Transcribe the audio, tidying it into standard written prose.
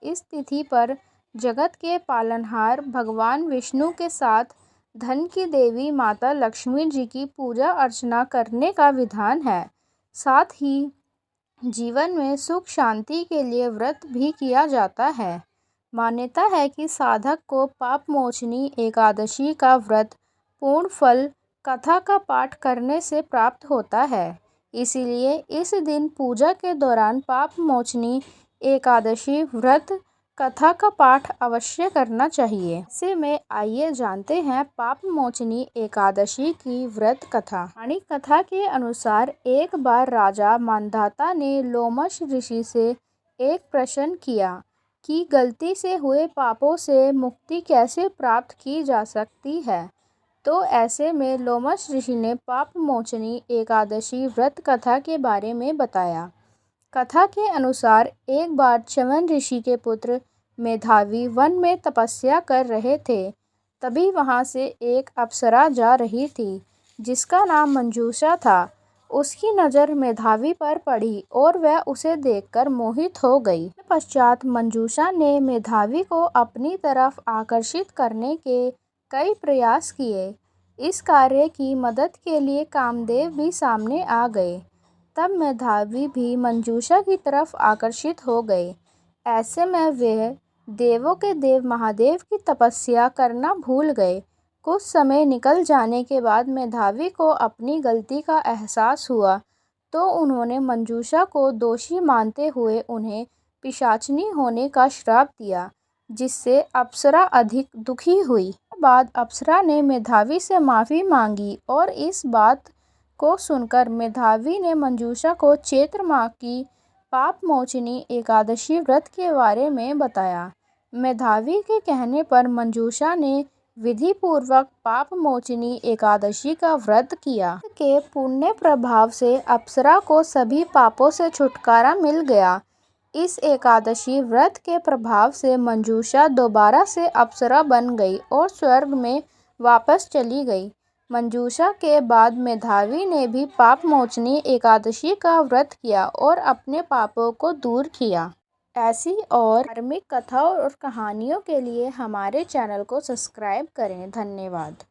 इस तिथि पर जगत के पालनहार भगवान विष्णु के साथ धन की देवी माता लक्ष्मी जी की पूजा अर्चना करने का विधान है। साथ ही जीवन में सुख शांति के लिए व्रत भी किया जाता है। मान्यता है कि साधक को पापमोचनी एकादशी का व्रत पूर्ण फल कथा का पाठ करने से प्राप्त होता है। इसीलिए इस दिन पूजा के दौरान पापमोचनी एकादशी व्रत कथा का पाठ अवश्य करना चाहिए। ऐसे में आइए जानते हैं पापमोचनी एकादशी की व्रत कथा। पौराणिक कथा के अनुसार एक बार राजा मांधाता ने लोमश ऋषि से एक प्रश्न किया कि गलती से हुए पापों से मुक्ति कैसे प्राप्त की जा सकती है। तो ऐसे में लोमश ऋषि ने पापमोचनी एकादशी व्रत कथा के बारे में बताया। कथा के अनुसार एक बार च्यवन ऋषि के पुत्र मेधावी वन में तपस्या कर रहे थे। तभी वहां से एक अप्सरा जा रही थी जिसका नाम मंजूषा था। उसकी नज़र मेधावी पर पड़ी और वह उसे देखकर मोहित हो गई। पश्चात मंजूषा ने मेधावी को अपनी तरफ आकर्षित करने के कई प्रयास किए। इस कार्य की मदद के लिए कामदेव भी सामने आ गए। तब मेधावी भी मंजूषा की तरफ आकर्षित हो गए। ऐसे में वे देवों के देव महादेव की तपस्या करना भूल गए। कुछ समय निकल जाने के बाद मेधावी को अपनी गलती का एहसास हुआ तो उन्होंने मंजूषा को दोषी मानते हुए उन्हें पिशाचिनी होने का श्राप दिया, जिससे अप्सरा अधिक दुखी हुई। बाद अप्सरा ने मेधावी से माफ़ी मांगी और इस बात को सुनकर मेधावी ने मंजूषा को चैत्र माह की पापमोचनी एकादशी व्रत के बारे में बताया। मेधावी के कहने पर मंजूषा ने विधि पूर्वक पापमोचनी एकादशी का व्रत किया। के पुण्य प्रभाव से अप्सरा को सभी पापों से छुटकारा मिल गया। इस एकादशी व्रत के प्रभाव से मंजूषा दोबारा से अप्सरा बन गई और स्वर्ग में वापस चली गई। मंजूषा के बाद मेधावी ने भी पापमोचनी एकादशी का व्रत किया और अपने पापों को दूर किया। ऐसी और धार्मिक कथाओं और कहानियों के लिए हमारे चैनल को सब्सक्राइब करें। धन्यवाद।